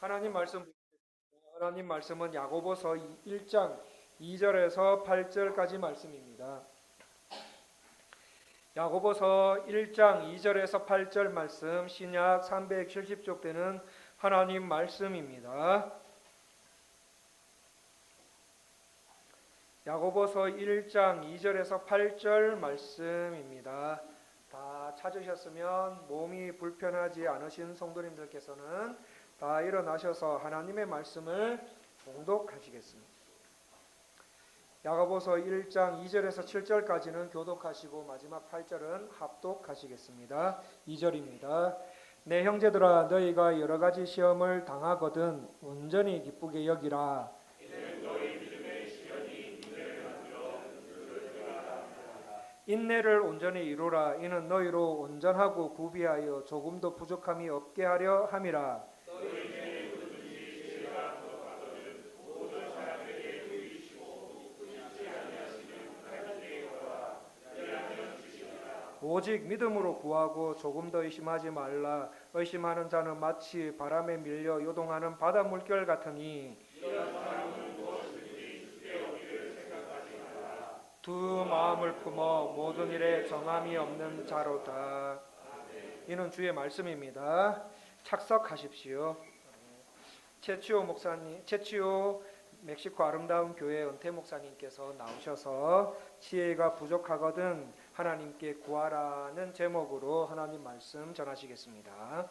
하나님 말씀, 하나님 말씀은 야고보서 1장 2절에서 8절까지 말씀입니다. 야고보서 1장 2절에서 8절 말씀, 신약 370쪽 되는 하나님 말씀입니다. 야고보서 1장 2절에서 8절 말씀입니다. 다 찾으셨으면 몸이 불편하지 않으신 성도님들께서는 다 일어나셔서 하나님의 말씀을 봉독하시겠습니다. 야고보서 1장 2절에서 7절까지는 교독하시고 마지막 8절은 합독하시겠습니다. 2절입니다. 내 형제들아, 너희가 여러 가지 시험을 당하거든 온전히 기쁘게 여기라. 인내를 온전히 이루라. 이는 너희로 온전하고 구비하여 조금도 부족함이 없게 하려 함이라. 오직 믿음으로 구하고 조금 더 의심하지 말라. 의심하는 자는 마치 바람에 밀려 요동하는 바다 물결 같으니 두 마음을 품어 모든 일에 정함이 없는 자로다. 이는 주의 말씀입니다. 착석하십시오. 최치호 멕시코 아름다운 교회 은퇴 목사님께서 나오셔서 지혜가 부족하거든 하나님께 구하라는 제목으로 하나님 말씀 전하시겠습니다.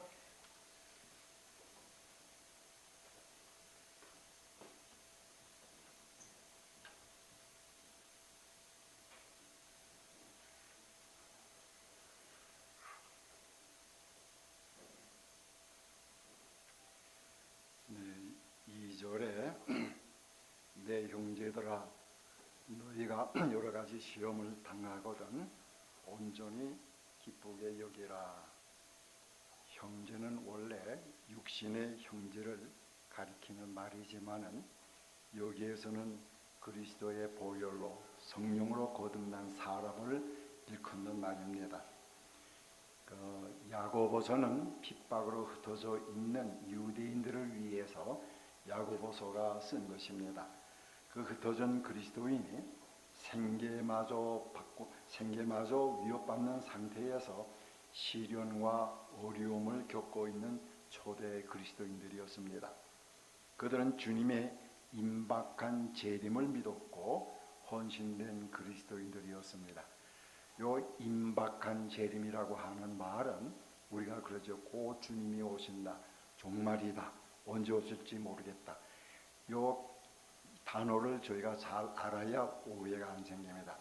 네, 2절에 내 형제들아, 너희가 여러 가지 시험을 당하거든 온전히 기쁘게 여기라. 형제는 원래 육신의 형제를 가리키는 말이지만은 여기에서는 그리스도의 보혈로 성령으로 거듭난 사람을 일컫는 말입니다. 야고보서는 핍박으로 흩어져 있는 유대인들을 위해서 야고보서가 쓴 것입니다. 그 흩어진 그리스도인이 생계마저 위협받는 상태에서 시련과 어려움을 겪고 있는 초대 그리스도인들이었습니다. 그들은 주님의 임박한 재림을 믿었고 헌신된 그리스도인들이었습니다. 요 임박한 재림이라고 하는 말은 우리가 그러죠. 곧 주님이 오신다, 종말이다, 언제 오실지 모르겠다. 요 단어를 저희가 잘 알아야 오해가 안 생깁니다.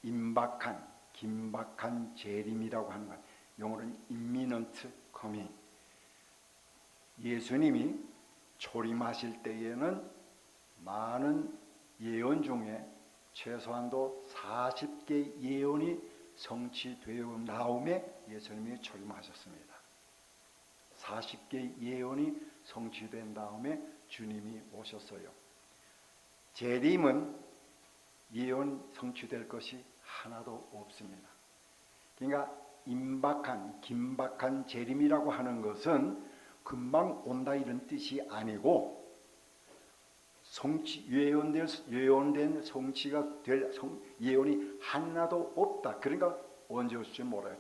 임박한, 긴박한 재림이라고 하는 것, 영어로는 imminent coming. 예수님이 초림하실 때에는 많은 예언 중에 최소한도 40개 예언이 성취되어 나오며 예수님이 초림하셨습니다. 40개 예언이 성취된 다음에 주님이 오셨어요. 재림은 예언 성취될 것이 하나도 없습니다. 그러니까 임박한, 긴박한 재림이라고 하는 것은 금방 온다 이런 뜻이 아니고 예언된 성취가 될 예언이 하나도 없다. 그러니까 언제 올지 몰라요.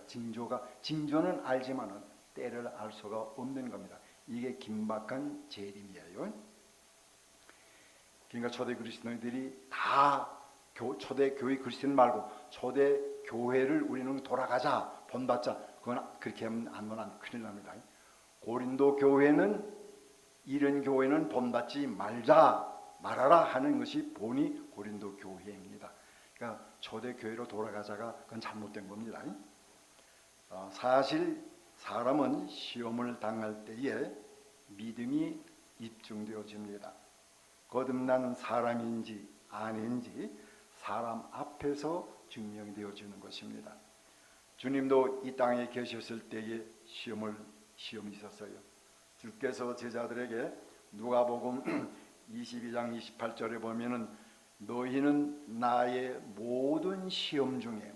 징조는 알지만은 때를 알 수가 없는 겁니다. 이게 긴박한 재림이에요. 그러니까 초대 그리스도인들이 다 초대 교회 그리스도인 말고 초대 교회를 우리는 돌아가자, 본받자, 그건 그렇게 하면 큰일 납니다. 고린도 교회는 이런 교회는 본받지 말아라 하는 것이 본이 고린도 교회입니다. 그러니까 초대 교회로 돌아가자가 그건 잘못된 겁니다. 사실 사람은 시험을 당할 때에 믿음이 입증되어집니다. 거듭난 사람인지 아닌지 사람 앞에서 증명되어지는 것입니다. 주님도 이 땅에 계셨을 때에 시험이 있었어요. 주께서 제자들에게 누가복음 22장 28절에 보면은 너희는 나의 모든 시험 중에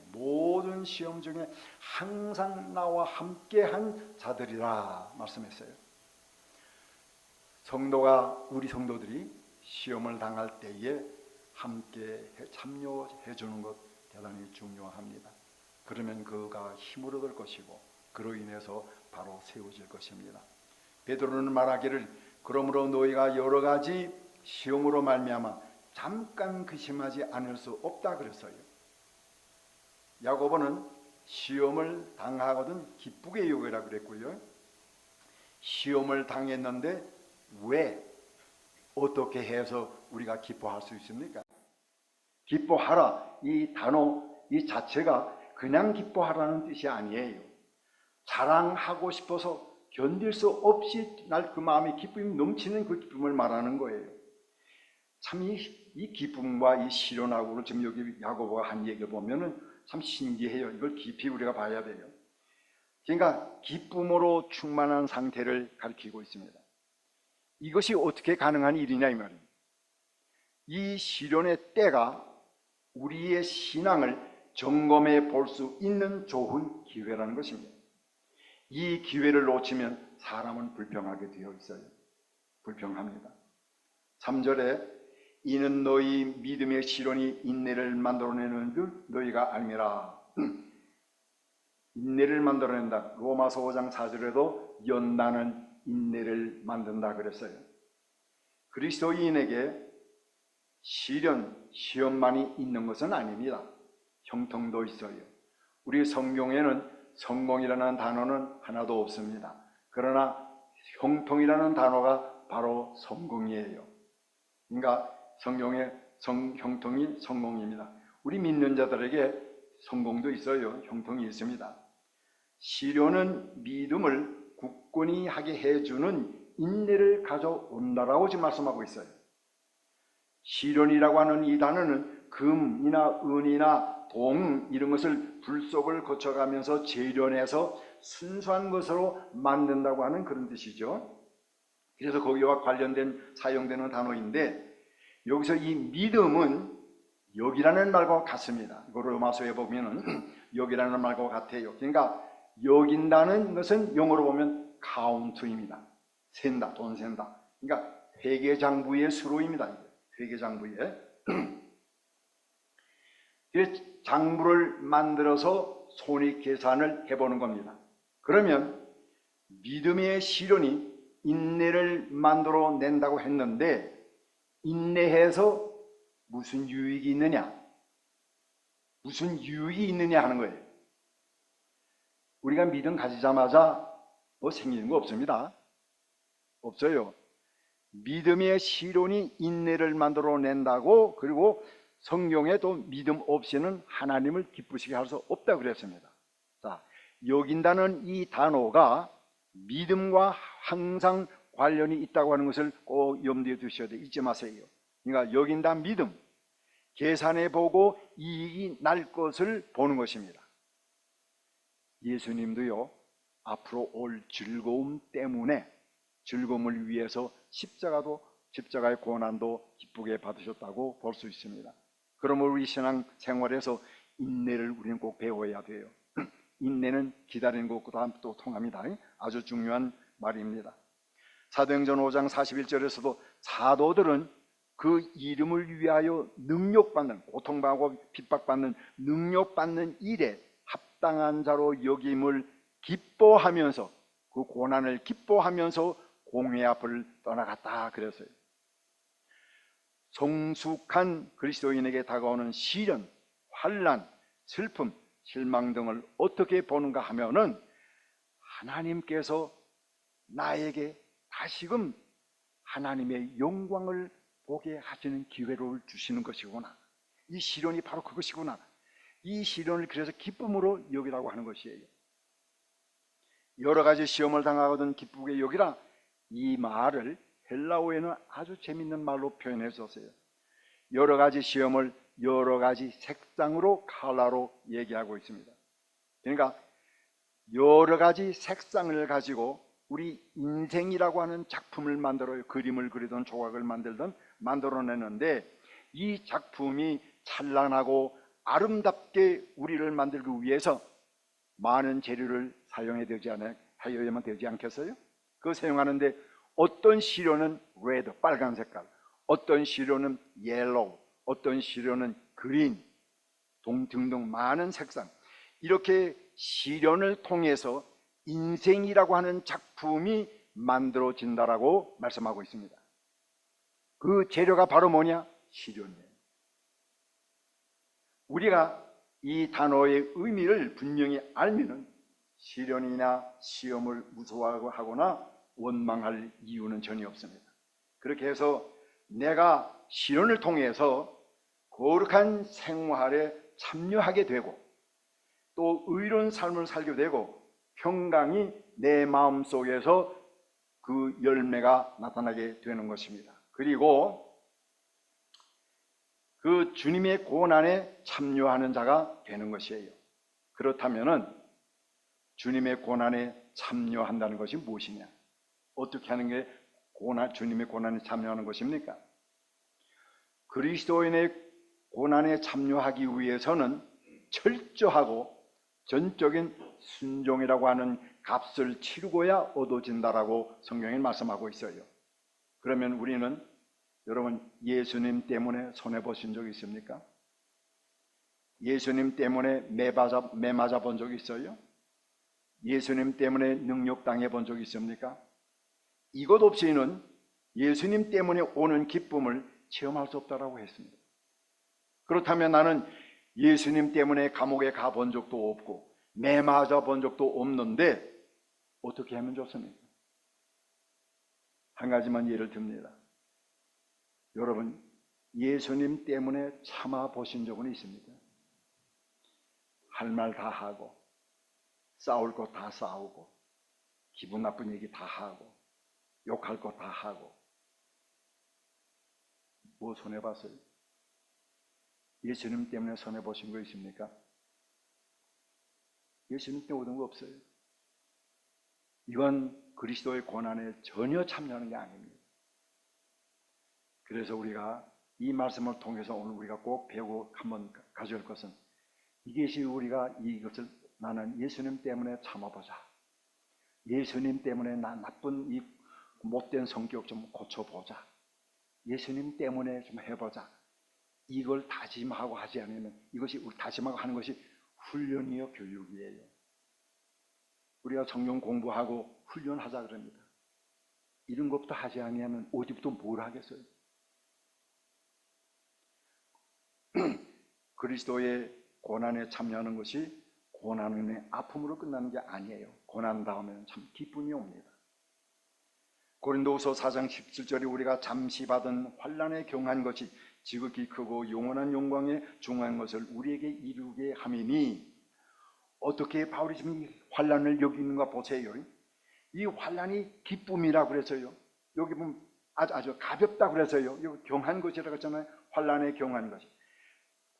항상 나와 함께한 자들이라 말씀했어요. 우리 성도들이 시험을 당할 때에 함께 참여해 주는 것 대단히 중요합니다. 그러면 그가 힘을 얻을 것이고 그로 인해서 바로 세워질 것입니다. 베드로는 말하기를 그러므로 너희가 여러 가지 시험으로 말미암아 잠깐 근심하지 않을 수 없다 그랬어요. 야고보는 시험을 당하거든 기쁘게 여기라 그랬고요. 시험을 당했는데 왜 어떻게 해서 우리가 기뻐할 수 있습니까? 기뻐하라 이 단어 이 자체가 그냥 기뻐하라는 뜻이 아니에요. 자랑하고 싶어서 견딜 수 없이 날 그 마음이 기쁨이 넘치는 그 기쁨을 말하는 거예요. 참 이 기쁨과 이 시련하고를 지금 여기 야고보가 한 얘기를 보면은 참 신기해요. 이걸 깊이 우리가 봐야 돼요. 그러니까 기쁨으로 충만한 상태를 가리키고 있습니다. 이것이 어떻게 가능한 일이냐 이 말이에요. 이 시련의 때가 우리의 신앙을 점검해 볼 수 있는 좋은 기회라는 것입니다. 이 기회를 놓치면 사람은 불평하게 되어 있어요. 불평합니다. 3절에 이는 너희 믿음의 시련이 인내를 만들어내는 줄 너희가 알미라. 인내를 만들어낸다. 로마서 5장 4절에도 연단은 인내를 만든다 그랬어요. 그리스도인에게 시험만이 있는 것은 아닙니다. 형통도 있어요. 우리 성경에는 성공이라는 단어는 하나도 없습니다. 그러나 형통이라는 단어가 바로 성공이에요. 그러니까 성경의 형통이 성공입니다. 우리 믿는 자들에게 성공도 있어요. 형통이 있습니다. 시련은 믿음을 굳건히 하게 해주는 인내를 가져온다라고 지금 말씀하고 있어요. 시련이라고 하는 이 단어는 금이나 은이나 동 이런 것을 불 속을 거쳐가면서 재련해서 순수한 것으로 만든다고 하는 그런 뜻이죠. 그래서 거기와 관련된 사용되는 단어인데 여기서 이 믿음은 여기라는 말과 같습니다. 이거 로마서에 보면은 여기라는 말과 같아요. 그러니까 여긴다는 것은 영어로 보면 카운트입니다. 센다, 돈 센다. 그러니까 회계장부의 수로입니다. 회계장부에 장부를 만들어서 손익 계산을 해보는 겁니다. 그러면 믿음의 시련이 인내를 만들어 낸다고 했는데 인내해서 무슨 유익이 있느냐? 무슨 유익이 있느냐 하는 거예요. 우리가 믿음 가지자마자 뭐 생기는 거 없습니다. 없어요. 믿음의 시련이 인내를 만들어 낸다고 그리고 성경에 또 믿음 없이는 하나님을 기쁘시게 할 수 없다고 그랬습니다. 자, 여긴다는 이 단어가 믿음과 항상 관련이 있다고 하는 것을 꼭 염두에 두셔야 돼요. 잊지 마세요. 그러니까 여긴다 믿음, 계산해 보고 이익이 날 것을 보는 것입니다. 예수님도요, 앞으로 올 즐거움 때문에 즐거움을 위해서 십자가의 고난도 기쁘게 받으셨다고 볼 수 있습니다. 그러므로 우리 신앙 생활에서 인내를 우리는 꼭 배워야 돼요. 인내는 기다리는 것과 또 통합니다. 아주 중요한 말입니다. 사도행전 5장 41절에서도 사도들은 그 이름을 위하여 능력받는, 고통받고 핍박받는 능력받는 일에 합당한 자로 여김을 기뻐하면서 그 고난을 기뻐하면서 공회 앞을 떠나갔다 그랬어요. 성숙한 그리스도인에게 다가오는 시련, 환난, 슬픔, 실망 등을 어떻게 보는가 하면은 하나님께서 나에게 다시금 하나님의 영광을 보게 하시는 기회를 주시는 것이구나. 이 시련이 바로 그것이구나. 이 시련을 그래서 기쁨으로 여기라고 하는 것이에요. 여러 가지 시험을 당하거든 기쁘게 여기라. 이 말을 헬라어에는 아주 재밌는 말로 표현해 줬어요. 여러 가지 시험을 여러 가지 색상으로 컬러로 얘기하고 있습니다. 그러니까 여러 가지 색상을 가지고 우리 인생이라고 하는 작품을 만들어요. 그림을 그리던 조각을 만들던 만들어내는데 이 작품이 찬란하고 아름답게 우리를 만들기 위해서 많은 재료를 사용해야 되지 않겠어요? 그거 사용하는데 어떤 시료는 레드, 빨간 색깔, 어떤 시료는 옐로우, 어떤 시료는 그린, 등등 많은 색상. 이렇게 시련을 통해서 인생이라고 하는 작품이 만들어진다라고 말씀하고 있습니다. 그 재료가 바로 뭐냐? 시련이에요. 우리가 이 단어의 의미를 분명히 알면은 시련이나 시험을 무서워하거나 원망할 이유는 전혀 없습니다. 그렇게 해서 내가 시련을 통해서 거룩한 생활에 참여하게 되고 또 의로운 삶을 살게 되고 평강이 내 마음속에서 그 열매가 나타나게 되는 것입니다. 그리고 그 주님의 고난에 참여하는 자가 되는 것이에요. 그렇다면은 주님의 고난에 참여한다는 것이 무엇이냐? 어떻게 하는 게 주님의 고난에 참여하는 것입니까? 그리스도인의 고난에 참여하기 위해서는 철저하고 전적인 순종이라고 하는 값을 치르고야 얻어진다라고 성경에 말씀하고 있어요. 그러면 우리는 여러분 예수님 때문에 손해보신 적 있습니까? 예수님 때문에 매 맞아 본 적 있어요? 예수님 때문에 능욕당해 본 적 있습니까? 이것 없이는 예수님 때문에 오는 기쁨을 체험할 수 없다라고 했습니다. 그렇다면 나는 예수님 때문에 감옥에 가본 적도 없고 매 맞아 본 적도 없는데 어떻게 하면 좋습니까? 한 가지만 예를 듭니다. 여러분 예수님 때문에 참아 보신 적은 있습니까? 할 말 다 하고 싸울 거 다 싸우고 기분 나쁜 얘기 다 하고 욕할 거 다 하고 뭐 손해봤어요? 예수님 때문에 손해보신 거 있습니까? 예수님 때문에 얻은 거 없어요. 이건 그리스도의 고난에 전혀 참여하는 게 아닙니다. 그래서 우리가 이 말씀을 통해서 오늘 우리가 꼭 배우고 한번 가져올 것은 이것이 우리가 이것을 나는 예수님 때문에 참아보자. 예수님 때문에 나 나쁜 이 못된 성격 좀 고쳐보자. 예수님 때문에 좀 해보자. 이걸 다짐하고 하지 않으면 이것이 다짐하고 하는 것이 훈련이요 교육이에요. 우리가 성경 공부하고 훈련하자 그럽니다. 이런 것부터 하지 않으면 어디부터 뭘 하겠어요? 그리스도의 고난에 참여하는 것이 고난의 아픔으로 끝나는 게 아니에요. 고난 다음에는 참 기쁨이 옵니다. 고린도후서 4장 17절에 우리가 잠시 받은 환난에 경한 것이 지극히 크고 영원한 영광에 중한 것을 우리에게 이루게 함이니 어떻게 바울이 지금 이 환난을 여기는가 보세요. 이 환난이 기쁨이라고 그래서요. 여기 보면 아주 가볍다 그래서요. 여기 경한 것이라고 했잖아요. 환난에 경한 것이.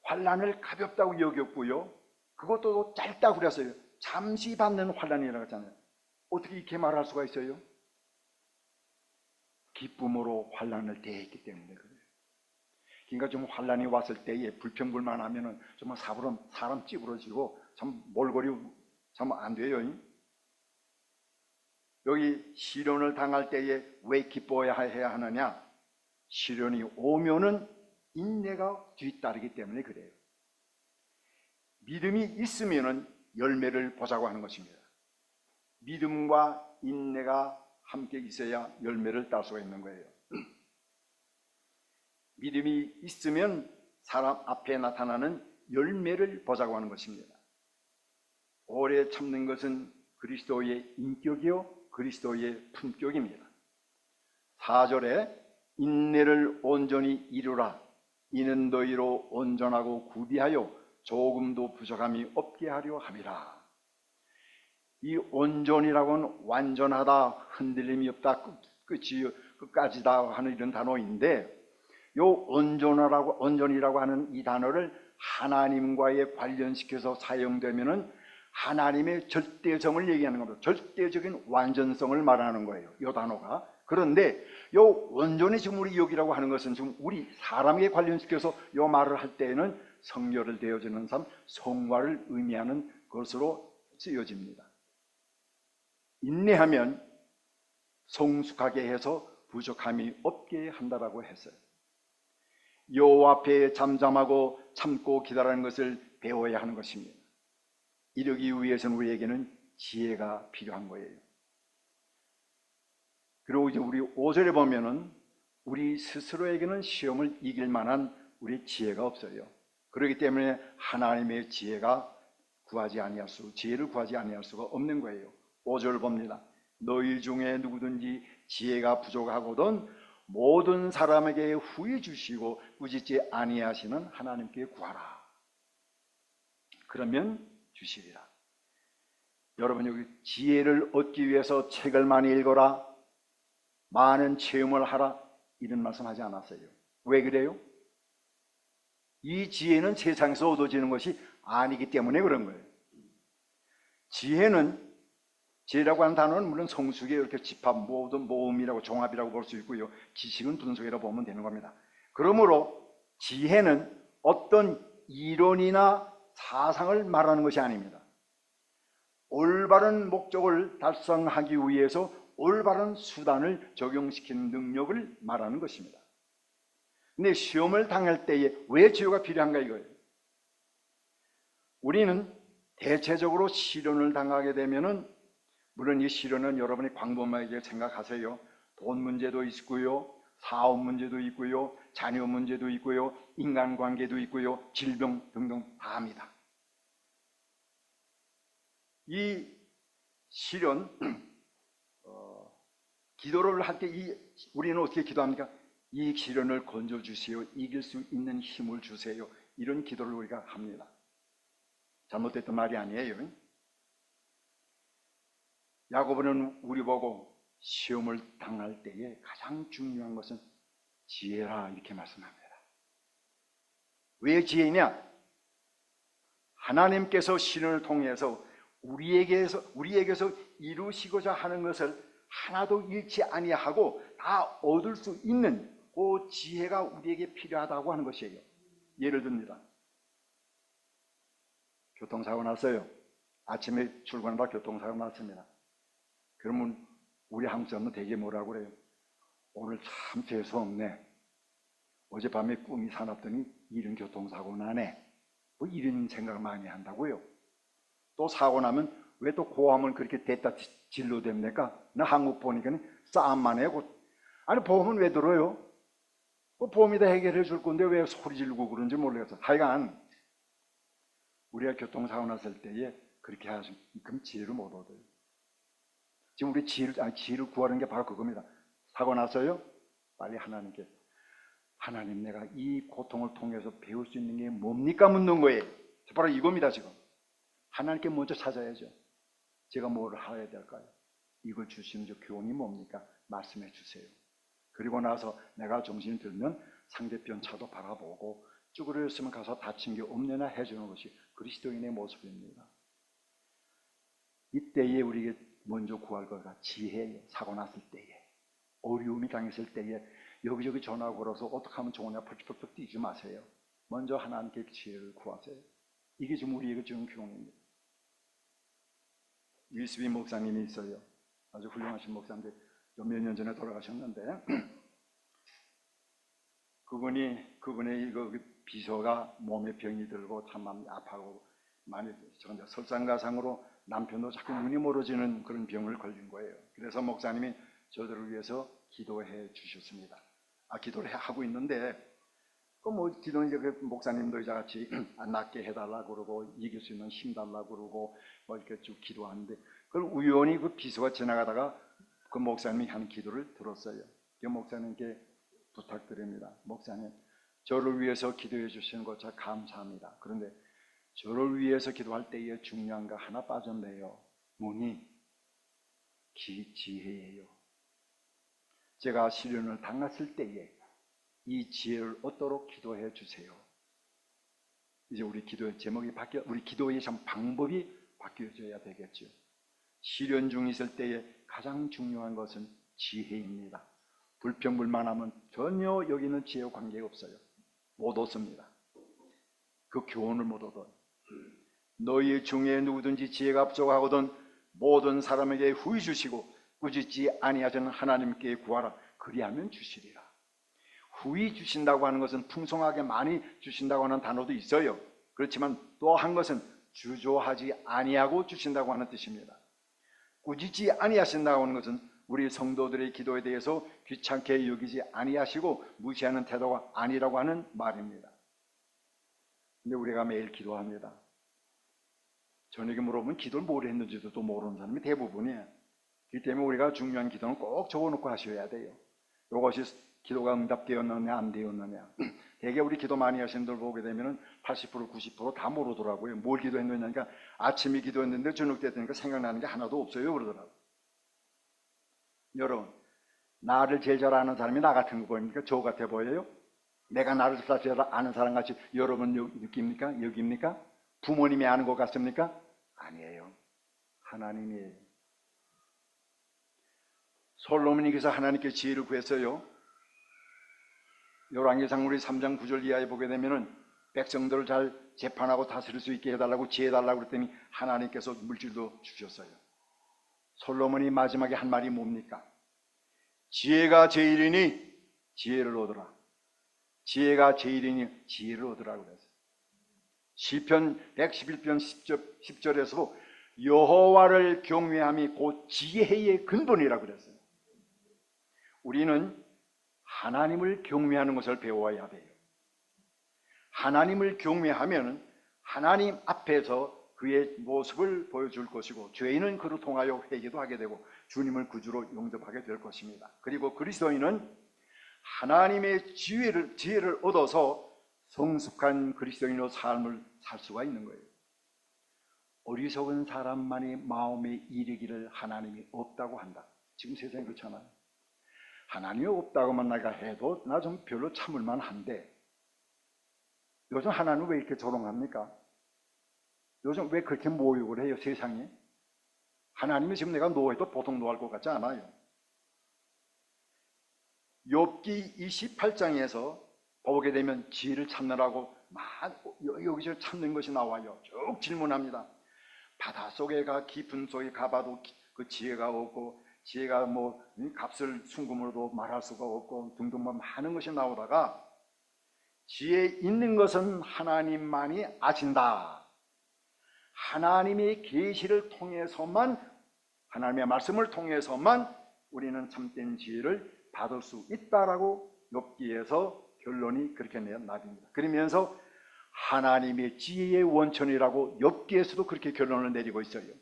환난을 가볍다고 여겼고요. 그것도 짧다고 그랬어요. 잠시 받는 환난이라고 했잖아요. 어떻게 이렇게 말할 수가 있어요? 기쁨으로 환난을 대했기 때문에 그래요. 그러니까 좀 환난이 왔을 때에 불평불만하면은 정말 사람 찌그러지고 참 몰골이 참 안 돼요. 여기 시련을 당할 때에 왜 기뻐해야 하느냐? 시련이 오면은 인내가 뒤따르기 때문에 그래요. 믿음이 있으면은 열매를 보자고 하는 것입니다. 믿음과 인내가 함께 있어야 열매를 딸 수가 있는 거예요. 믿음이 있으면 사람 앞에 나타나는 열매를 보자고 하는 것입니다. 오래 참는 것은 그리스도의 인격이요 그리스도의 품격입니다. 4절에 인내를 온전히 이루라. 이는 너희로 온전하고 구비하여 조금도 부족함이 없게 하려 함이라. 이 온전이라고는 완전하다, 흔들림이 없다, 끝까지다 하는 이런 단어인데 요 온전이라고 하는 이 단어를 하나님과의 관련시켜서 사용되면은 하나님의 절대성을 얘기하는 겁니다. 절대적인 완전성을 말하는 거예요. 이 단어가. 그런데 이 온전히 지금 우리 여기라고 하는 것은 지금 우리 사람에 관련시켜서 이 말을 할 때에는 성결을 되어지는 삶, 성화를 의미하는 것으로 쓰여집니다. 인내하면 성숙하게 해서 부족함이 없게 한다라고 했어요. 여호와 앞에 잠잠하고 참고 기다리는 것을 배워야 하는 것입니다. 이러기 위해서는 우리에게는 지혜가 필요한 거예요. 그리고 이제 우리 5절에 보면은 우리 스스로에게는 시험을 이길 만한 우리 지혜가 없어요. 그렇기 때문에 하나님의 지혜를 구하지 아니할 수가 없는 거예요. 5절 봅니다. 너희 중에 누구든지 지혜가 부족하거든 모든 사람에게 후히 주시고 꾸짖지 아니하시는 하나님께 구하라. 그러면 주시리라. 여러분, 여기 지혜를 얻기 위해서 책을 많이 읽어라, 많은 체험을 하라, 이런 말씀하지 않았어요. 왜 그래요? 이 지혜는 세상에서 얻어지는 것이 아니기 때문에 그런 거예요. 지혜라고 하는 단어는 물론 성숙의 이렇게 집합, 모음이라고 종합이라고 볼 수 있고요. 지식은 분석이라고 보면 되는 겁니다. 그러므로 지혜는 어떤 이론이나 사상을 말하는 것이 아닙니다. 올바른 목적을 달성하기 위해서 올바른 수단을 적용시키는 능력을 말하는 것입니다. 근데 시험을 당할 때에 왜 지혜가 필요한가 이거예요. 우리는 대체적으로 시련을 당하게 되면은, 물론 이 시련은 여러분이 광범위하게 생각하세요. 돈 문제도 있고요, 사업 문제도 있고요, 자녀 문제도 있고요, 인간관계도 있고요, 질병 등등 다 합니다. 이 시련, 기도를 할 때 우리는 어떻게 기도합니까? 이 시련을 건져주세요, 이길 수 있는 힘을 주세요, 이런 기도를 우리가 합니다. 잘못됐던 말이 아니에요. 야고보는 우리 보고 시험을 당할 때에 가장 중요한 것은 지혜라 이렇게 말씀합니다. 왜 지혜냐? 하나님께서 시련을 통해서 우리에게서 이루시고자 하는 것을 하나도 잃지 아니하고 다 얻을 수 있는 그 지혜가 우리에게 필요하다고 하는 것이에요. 예를 듭니다. 교통사고 났어요. 아침에 출근하다 교통사고 났습니다. 그러면 우리 한국 사람은 되게 뭐라고 그래요? 오늘 참 재수없네. 어젯밤에 꿈이 사납더니 이런 교통사고 나네. 뭐 이런 생각을 많이 한다고요. 또 사고 나면 왜 또 고함을 그렇게 댔다 질러댑니까? 나 한국 보니까 싸움만 해고. 아니, 보험은 왜 들어요? 그 보험이 다 해결해 줄 건데 왜 소리 지르고 그런지 모르겠어. 하여간 우리가 교통사고 났을 때에 그렇게 하시면 그럼 지혜를 못 얻어요. 지금 우리 지혜를 구하는 게 바로 그겁니다. 사고 났어요? 빨리 하나님께, 하나님, 내가 이 고통을 통해서 배울 수 있는 게 뭡니까? 묻는 거예요. 바로 이겁니다. 지금 하나님께 먼저 찾아야죠. 제가 뭘 해야 될까요? 이걸 주시는 저 교훈이 뭡니까? 말씀해 주세요. 그리고 나서 내가 정신이 들면 상대편 차도 바라보고 쭈그려있으면 가서 다친 게 없느냐 해주는 것이 그리스도인의 모습입니다. 이때에 우리에게 먼저 구할 거가 지혜예요. 사고 났을 때에, 어려움이 당했을 때에 여기저기 전화 걸어서 어떻게 하면 좋으냐 펄쩍펄쩍 뛰지 마세요. 먼저 하나님께 지혜를 구하세요. 이게 지금 우리에게 주는 교훈입니다. 유스비 목사님이 있어요. 아주 훌륭하신 목사인데 몇 년 전에 돌아가셨는데 그분의 비서가 몸에 병이 들고 참 마음이 아파하고 많이 설상가상으로 남편도 자꾸 눈이 멀어지는 그런 병을 걸린 거예요. 그래서 목사님이 저들을 위해서 기도해 주셨습니다. 기도를 하고 있는데 기도는 이제 목사님도 이제 같이 안 낫게 해달라고 그러고 이길 수 있는 힘 달라고 그러고 이렇게 쭉 기도하는데 그걸 우연히 그 비서가 지나가다가 그 목사님이 하는 기도를 들었어요. 그 목사님께 부탁드립니다. 목사님, 저를 위해서 기도해 주시는 것 참 감사합니다. 그런데 저를 위해서 기도할 때에 중요한 거 하나 빠졌네요. 뭐니? 지혜예요. 제가 시련을 당했을 때에 이 지혜를 얻도록 기도해 주세요. 이제 우리 기도의 제목이 우리 기도의 참 방법이 바뀌어져야 되겠죠. 시련 중 있을 때에 가장 중요한 것은 지혜입니다. 불평불만하면 전혀 여기는 지혜와 관계가 없어요. 못 얻습니다. 그 교훈을 못 얻어요. 너희 중에 누구든지 지혜가 부족하거든 모든 사람에게 후히 주시고 꾸짖지 아니하시는 하나님께 구하라. 그리하면 주시리라. 후히 주신다고 하는 것은 풍성하게 많이 주신다고 하는 단어도 있어요. 그렇지만 또 한 것은 주저하지 아니하고 주신다고 하는 뜻입니다. 꾸짖지 아니하신다고 하는 것은 우리 성도들의 기도에 대해서 귀찮게 여기지 아니하시고 무시하는 태도가 아니라고 하는 말입니다. 근데 우리가 매일 기도합니다. 저녁에 물어보면 기도를 뭘 했는지도 또 모르는 사람이 대부분이에요. 그렇기 때문에 우리가 중요한 기도는 꼭 적어놓고 하셔야 돼요. 이것이 기도가 응답되었느냐 안 되었느냐. 대개 우리 기도 많이 하시는 분들 보게 되면 80% 90% 다 모르더라고요. 뭘 기도했느냐니까 아침에 기도했는데 저녁 때 되니까 생각나는 게 하나도 없어요 그러더라고요. 여러분, 나를 제일 잘 아는 사람이 나 같은 거 보입니까? 저 같아 보여요? 내가 나를 제일 아는 사람 같이 여러분 느낍니까? 여깁니까? 부모님이 아는 것 같습니까? 아니에요. 하나님이에요. 솔로몬이께서 하나님께 지혜를 구했어요. 열왕기상 우리 3장 9절 이하에 보게 되면은 백성들을 잘 재판하고 다스릴 수 있게 해달라고 지혜 달라고 그랬더니 하나님께서 물질도 주셨어요. 솔로몬이 마지막에 한 말이 뭡니까? 지혜가 제일이니 지혜를 얻으라. 지혜가 제일이니 지혜를 얻으라고 그랬어요. 시편 111편 10절에서도 여호와를 경외함이 곧 지혜의 근본이라고 그랬어요. 우리는 하나님을 경외하는 것을 배워야 돼요. 하나님을 경외하면 하나님 앞에서 그의 모습을 보여줄 것이고 죄인은 그로 통하여 회개도 하게 되고 주님을 구주로 영접하게 될 것입니다. 그리고 그리스도인은 하나님의 지혜를 얻어서 성숙한 그리스도인으로 삶을 살 수가 있는 거예요. 어리석은 사람만이 마음에 이르기를 하나님이 없다고 한다. 지금 세상이 그렇잖아요. 하나님이 없다고만 내가 해도 나 좀 별로 참을만 한데 요즘 하나님은 왜 이렇게 조롱합니까? 요즘 왜 그렇게 모욕을 해요 세상에? 하나님이 지금 내가 노해도 보통 노할 것 같지 않아요. 욥기 28장에서 보게 되면 지혜를 찾느라고 여기저기 찾는 것이 나와요. 쭉 질문합니다. 바닷속에 깊은 속에 가봐도 그 지혜가 없고 지혜가 뭐 값을 순금으로도 말할 수가 없고 등등 뭐 많은 것이 나오다가 지혜 있는 것은 하나님만이 아신다. 하나님의 계시를 통해서만 하나님의 말씀을 통해서만 우리는 참된 지혜를 받을 수 있다라고 욥기에서 결론이 그렇게 나깁니다. 그러면서 하나님의 지혜의 원천이라고 욥기에서도 그렇게 결론을 내리고 있어요.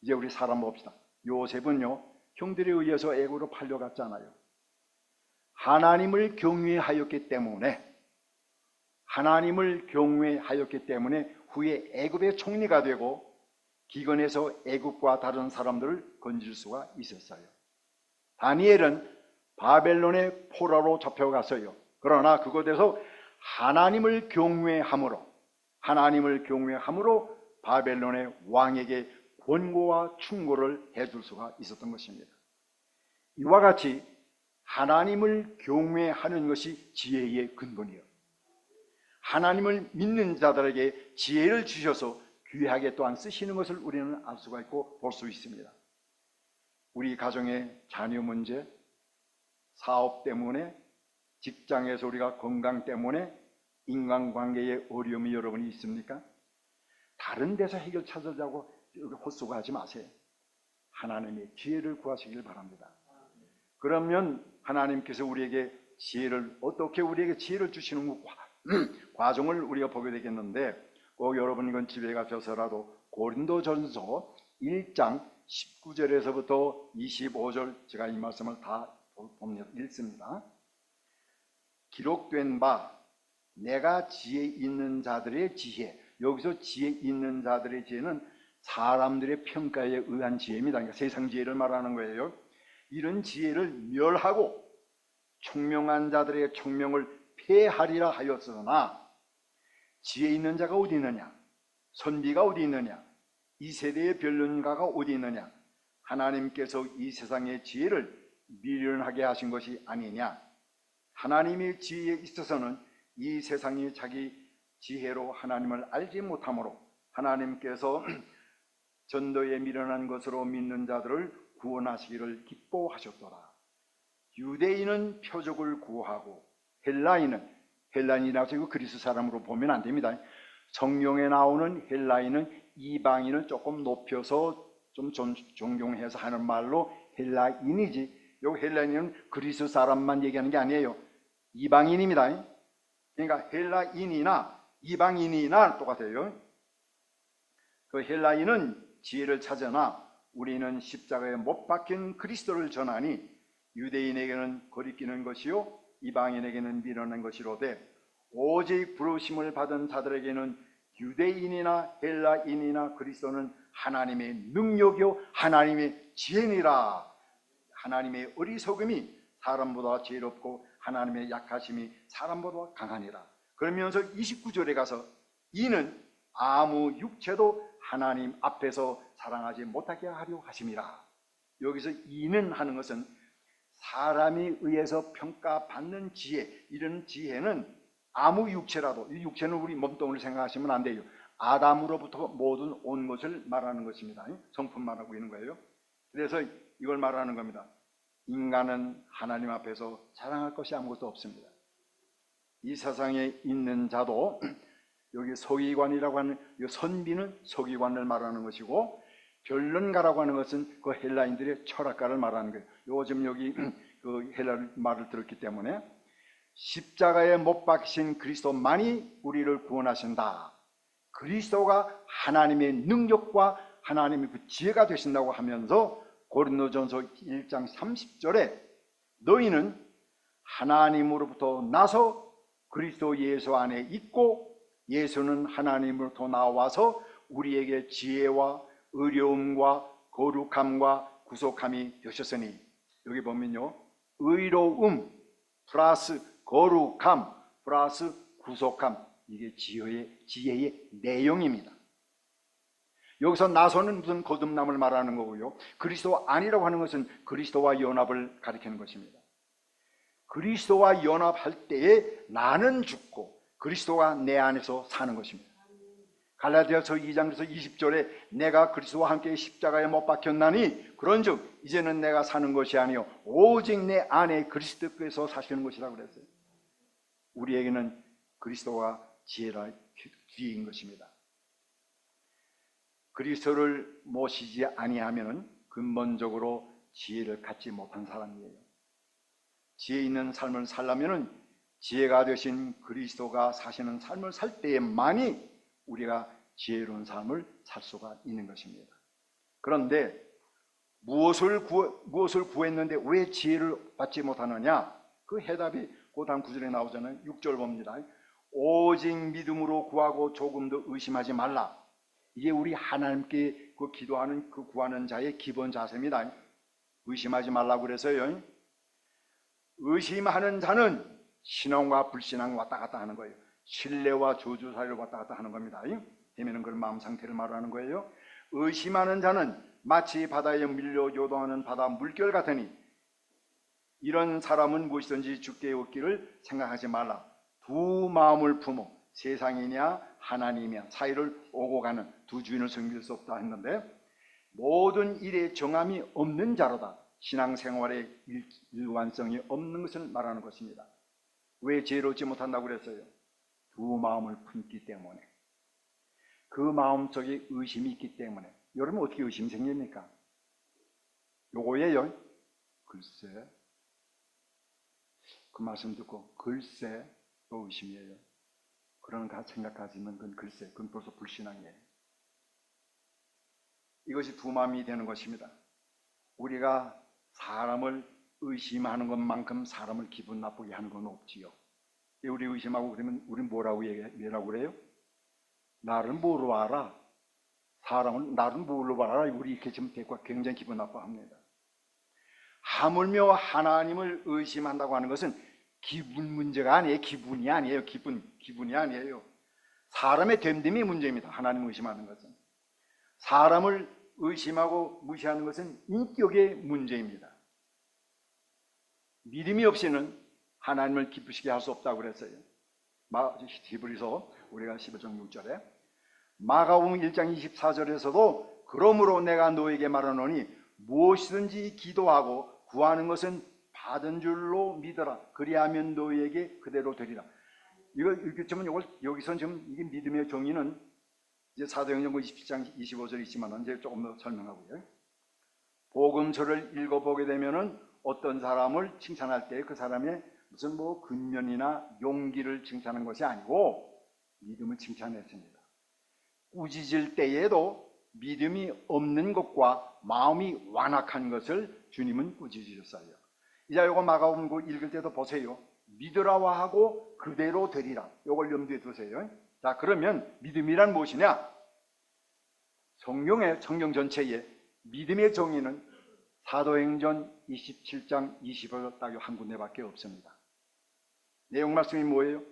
이제 우리 사람 봅시다. 요셉은요 형들에 의해서 애굽으로 팔려갔잖아요. 하나님을 경외하였기 때문에 후에 애굽의 총리가 되고 기근에서 애굽과 다른 사람들을 건질 수가 있었어요. 다니엘은 바벨론의 포로로 잡혀갔어요. 그러나 그곳에서 하나님을 경외함으로 바벨론의 왕에게 권고와 충고를 해줄 수가 있었던 것입니다. 이와 같이 하나님을 경외하는 것이 지혜의 근본이에요. 하나님을 믿는 자들에게 지혜를 주셔서 귀하게 또한 쓰시는 것을 우리는 알 수가 있고 볼 수 있습니다. 우리 가정의 자녀 문제, 사업 때문에, 직장에서 우리가 건강 때문에 인간관계에 어려움이 여러분이 있습니까? 다른 데서 해결 찾으려고 헛수고하지 마세요. 하나님의 지혜를 구하시길 바랍니다. 그러면 하나님께서 우리에게 어떻게 우리에게 지혜를 주시는 과정을 우리가 보게 되겠는데 꼭 여러분 이건 집에 가셔서라도 고린도전서 1장 19절에서부터 25절 제가 이 말씀을 다 읽습니다. 기록된 바 내가 지혜 있는 자들의 지혜, 여기서 지혜 있는 자들의 지혜는 사람들의 평가에 의한 지혜입니다. 그러니까 세상 지혜를 말하는 거예요. 이런 지혜를 멸하고 총명한 자들의 총명을 폐하리라 하였으나 지혜 있는 자가 어디 있느냐? 선비가 어디 있느냐? 이 세대의 변론가가 어디 있느냐? 하나님께서 이 세상의 지혜를 미련하게 하신 것이 아니냐? 하나님의 지혜에 있어서는 이 세상이 자기 지혜로 하나님을 알지 못하므로 하나님께서 전도에 미련한 것으로 믿는 자들을 구원하시기를 기뻐하셨더라. 유대인은 표적을 구하고 헬라인이라고 해서 그리스 사람으로 보면 안 됩니다. 성경에 나오는 헬라인은 이방인을 조금 높여서 좀 존경해서 하는 말로 헬라인이지, 요 헬라인은 그리스 사람만 얘기하는 게 아니에요. 이방인입니다. 그러니까 헬라인이나 이방인이나 똑같아요. 그 헬라인은 지혜를 찾으나 우리는 십자가에 못 박힌 그리스도를 전하니 유대인에게는 거리끼는 것이요 이방인에게는 밀어낸 것이로되 오직 부르심을 받은 자들에게는 유대인이나 헬라인이나 그리스도는 하나님의 능력이요 하나님의 지혜니라. 하나님의 어리석음이 사람보다 지혜롭고 하나님의 약하심이 사람보다 강하니라. 그러면서 29절에 가서 이는 아무 육체도 하나님 앞에서 사랑하지 못하게 하려 하심이라. 여기서 이는 하는 것은 사람이 의해서 평가받는 지혜, 이런 지혜는 아무 육체라도, 이 육체는 우리 몸뚱이를 생각하시면 안 돼요. 아담으로부터 모든 온 것을 말하는 것입니다. 성품 말하고 있는 거예요. 그래서 이걸 말하는 겁니다. 인간은 하나님 앞에서 자랑할 것이 아무것도 없습니다. 이 세상에 있는 자도 여기 서기관이라고 하는 이 선비는 서기관을 말하는 것이고, 변론가라고 하는 것은 그 헬라인들의 철학가를 말하는 거예요. 요즘 여기 그 헬라 말을 들었기 때문에 십자가에 못 박히신 그리스도만이 우리를 구원하신다. 그리스도가 하나님의 능력과 하나님의 그 지혜가 되신다고 하면서 고린도전서 1장 30절에 너희는 하나님으로부터 나서 그리스도 예수 안에 있고 예수는 하나님으로부터 나와서 우리에게 지혜와 의로움과 거룩함과 구속함이 되셨으니, 여기 보면요, 의로움 플러스 거룩함 플러스 구속함, 이게 지혜의 내용입니다. 여기서 나서는 무슨 거듭남을 말하는 거고요, 그리스도 아니라고 하는 것은 그리스도와 연합을 가리키는 것입니다. 그리스도와 연합할 때에 나는 죽고 그리스도가 내 안에서 사는 것입니다. 갈라디아서 2장에서 20절에 내가 그리스도와 함께 십자가에 못 박혔나니 그런즉 이제는 내가 사는 것이 아니요 오직 내 안에 그리스도께서 사시는 것이라고 그랬어요. 우리에게는 그리스도가 지혜라 귀인 것입니다. 그리스도를 모시지 아니하면 근본적으로 지혜를 갖지 못한 사람이에요. 지혜 있는 삶을 살려면 지혜가 되신 그리스도가 사시는 삶을 살 때에만이 우리가 지혜로운 삶을 살 수가 있는 것입니다. 그런데 무엇을 구했는데 왜 지혜를 받지 못하느냐? 그 해답이 그 다음 구절에 나오잖아요. 6절 봅니다. 오직 믿음으로 구하고 조금도 의심하지 말라. 이게 우리 하나님께 그 기도하는 그 구하는 자의 기본 자세입니다. 의심하지 말라고 그래서요. 의심하는 자는 신앙과 불신앙 왔다 갔다 하는 거예요. 신뢰와 저주 사이를 왔다 갔다 하는 겁니다. 되면은 그런 마음 상태를 말하는 거예요. 의심하는 자는 마치 바다에 밀려 요동하는 바다 물결 같으니 이런 사람은 무엇이든지 주께 얻기를 생각하지 말라. 두 마음을 품어 세상이냐 하나님이냐 사이를 오고 가는 두 주인을 섬길 수 없다 했는데, 모든 일에 정함이 없는 자로다. 신앙생활에 일관성이 없는 것을 말하는 것입니다. 왜 지혜롭지 못한다고 그랬어요? 두 마음을 품기 때문에, 그 마음속에 의심이 있기 때문에. 여러분 어떻게 의심이 생깁니까? 요거예요. 글쎄, 그 말씀 듣고 글쎄 또 의심이에요. 그런가 생각하시면 그건 글쎄, 그건 벌써 불신앙이에요. 이것이 두 마음이 되는 것입니다. 우리가 사람을 의심하는 것만큼 사람을 기분 나쁘게 하는 건 없지요. 우리 의심하고 그러면 우리 뭐라고 그래요? 나를 뭐로 알아? 사람은 나를 뭘로 알아? 우리 이렇게 지금 대과 굉장히 기분 나빠합니다. 하물며 하나님을 의심한다고 하는 것은 기분 문제가 아니에요. 기분이 아니에요. 기분이 아니에요. 사람의 됨됨이 문제입니다. 하나님을 의심하는 것은. 사람을 의심하고 무시하는 것은 인격의 문제입니다. 믿음이 없이는 하나님을 기쁘시게 할 수 없다고 그랬어요. 히브리서 우리가 11장 6절에, 마가복음 1장 24절에서도 그러므로 내가 너에게 말하노니 무엇이든지 기도하고 구하는 것은 받은 줄로 믿어라. 그리하면 너희에게 그대로 되리라. 지금 이걸 여기서 지금 이게 믿음의 정의는 이제 사도행전 27장 25절에 있지만 이제 조금 더 설명하고요. 복음서를 읽어보게 되면은 어떤 사람을 칭찬할 때 그 사람의 무슨 뭐 근면이나 용기를 칭찬한 것이 아니고 믿음을 칭찬했습니다. 꾸짖을 때에도 믿음이 없는 것과 마음이 완악한 것을 주님은 꾸짖으셨어요. 이제 이거 마가복음 읽을 때도 보세요. 믿으라와 하고 그대로 되리라. 이걸 염두에 두세요. 자, 그러면 믿음이란 무엇이냐? 성경 전체에 믿음의 정의는 사도행전 27장 20절 딱 한 군데밖에 없습니다. 내용 말씀이 뭐예요?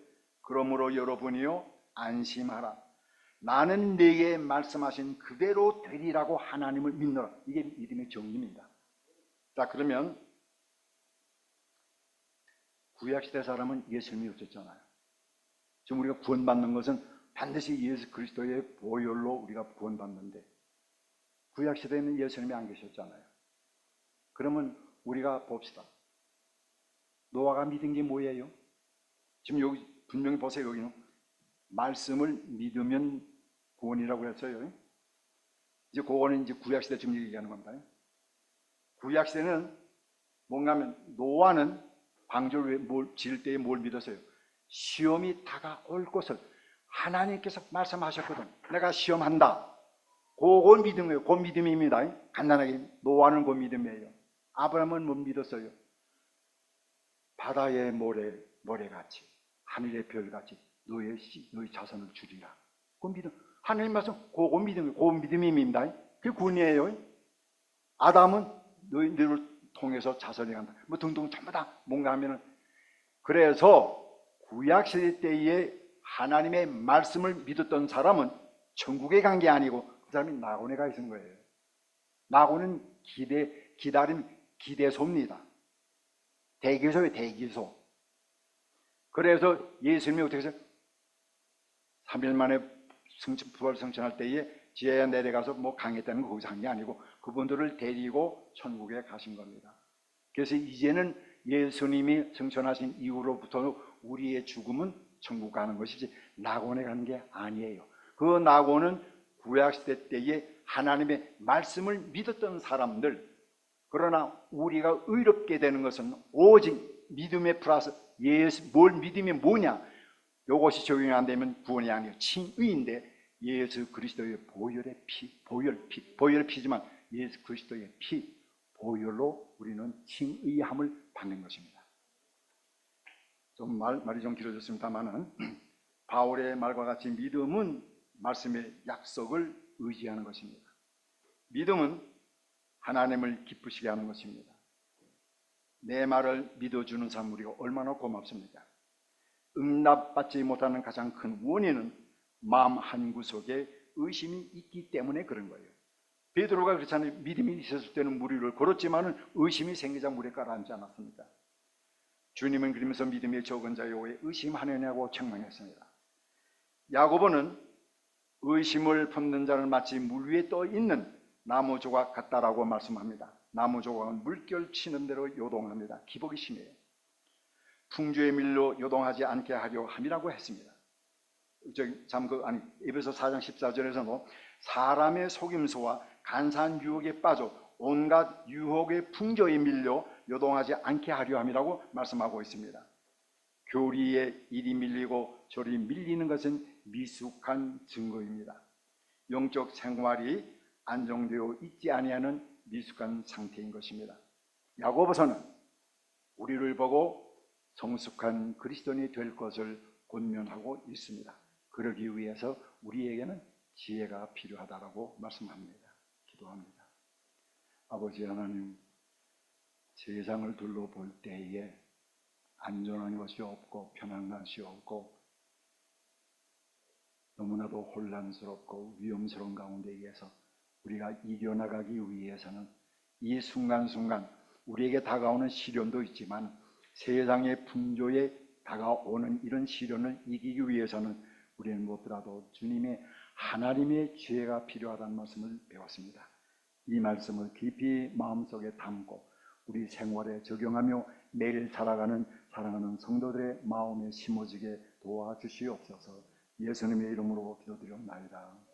그러므로 여러분이요 안심하라. 나는 네게 말씀하신 그대로 되리라고 하나님을 믿노라. 이게 믿음의 정의입니다. 자, 그러면 구약시대 사람은 예수님이 없었잖아요. 지금 우리가 구원받는 것은 반드시 예수 그리스도의 보혈로 우리가 구원받는데 구약시대에는 예수님이 안 계셨잖아요. 그러면 우리가 봅시다. 노아가 믿은 게 뭐예요? 지금 여기 분명히 보세요. 여기는 말씀을 믿으면 구원이라고 했어요. 이제 그거는 이제 구약시대 지금 얘기하는 겁니다. 구약시대는 뭔가 하면 노아는 방주를 지을 때에 뭘 믿었어요? 시험이 다가올 것을 하나님께서 말씀하셨거든. 내가 시험한다. 그거 믿음이에요. 그 믿음입니다. 간단하게 노아는 그 믿음이에요. 아브라함은 못 믿었어요. 바다의 모래같이 하늘의 별같이 너희 자손을 주리라. 그 믿음. 하나님 말씀 그거 믿음이에요. 그 믿음입니다. 그게 구원이에요. 아담은 너희들을 통해서 자손이 간다. 뭐 등등 전부 다 뭔가 하면은 그래서 구약시대 때에 하나님의 말씀을 믿었던 사람은 천국에 간 게 아니고 그 사람이 낙원에 가 있는 거예요. 낙원은 기대소입니다. 대기소예요, 대기소. 그래서 예수님이 어떻게 해서 3일 만에 부활 성천할 때에 지혜야 내려가서 뭐 강했다는 거 거기서 한 게 아니고 그분들을 데리고 천국에 가신 겁니다. 그래서 이제는 예수님이 성천하신 이후로부터 우리의 죽음은 천국 가는 것이지 낙원에 가는 게 아니에요. 그 낙원은 구약시대 때에 하나님의 말씀을 믿었던 사람들, 그러나 우리가 의롭게 되는 것은 오직 믿음의 플러스 뭘 믿음이 뭐냐? 이것이 적용이 안 되면 구원이 아니에요. 칭의인데 예수 그리스도의 보혈의 피, 보혈의 피지만 예수 그리스도의 피, 보혈로 우리는 칭의함을 받는 것입니다. 좀 말이 좀 길어졌습니다만은 바울의 말과 같이 믿음은 말씀의 약속을 의지하는 것입니다. 믿음은 하나님을 기쁘시게 하는 것입니다. 내 말을 믿어주는 사람 우리가 얼마나 고맙습니까? 응답받지 못하는 가장 큰 원인은 마음 한구석에 의심이 있기 때문에 그런 거예요. 베드로가 그렇잖아요. 믿음이 있었을 때는 물 위를 걸었지만 의심이 생기자 물에 가라앉지 않았습니까? 주님은 그러면서 믿음의 적은 자여 왜 의심하느냐고 책망했습니다. 야고보는 의심을 품는 자는 마치 물 위에 떠 있는 나무 조각 같다라고 말씀합니다. 나무 조각은 물결 치는 대로 요동합니다. 기복이 심해요. 풍주에 밀려 요동하지 않게 하려 함이라고 했습니다. 에베소 4장 14절에서도 사람의 속임수와 간사한 유혹에 빠져 온갖 유혹의 풍조에 밀려 요동하지 않게 하려 함이라고 말씀하고 있습니다. 교리에 이리 밀리고 저리 밀리는 것은 미숙한 증거입니다. 영적 생활이 안정되어 있지 아니하는 미숙한 상태인 것입니다. 야고보서는 우리를 보고 성숙한 그리스도인이 될 것을 권면하고 있습니다. 그러기 위해서 우리에게는 지혜가 필요하다고 말씀합니다. 기도합니다. 아버지 하나님, 세상을 둘러볼 때에 안전한 것이 없고 편한 것이 없고 너무나도 혼란스럽고 위험스러운 가운데에서 우리가 이겨나가기 위해서는 이 순간순간 우리에게 다가오는 시련도 있지만 세상의 풍조에 다가오는 이런 시련을 이기기 위해서는 우리는 무엇보다도 주님의 하나님의 지혜가 필요하다는 말씀을 배웠습니다. 이 말씀을 깊이 마음속에 담고 우리 생활에 적용하며 매일 살아가는 사랑하는 성도들의 마음에 심어지게 도와주시옵소서. 예수님의 이름으로 기도드리옵나이다.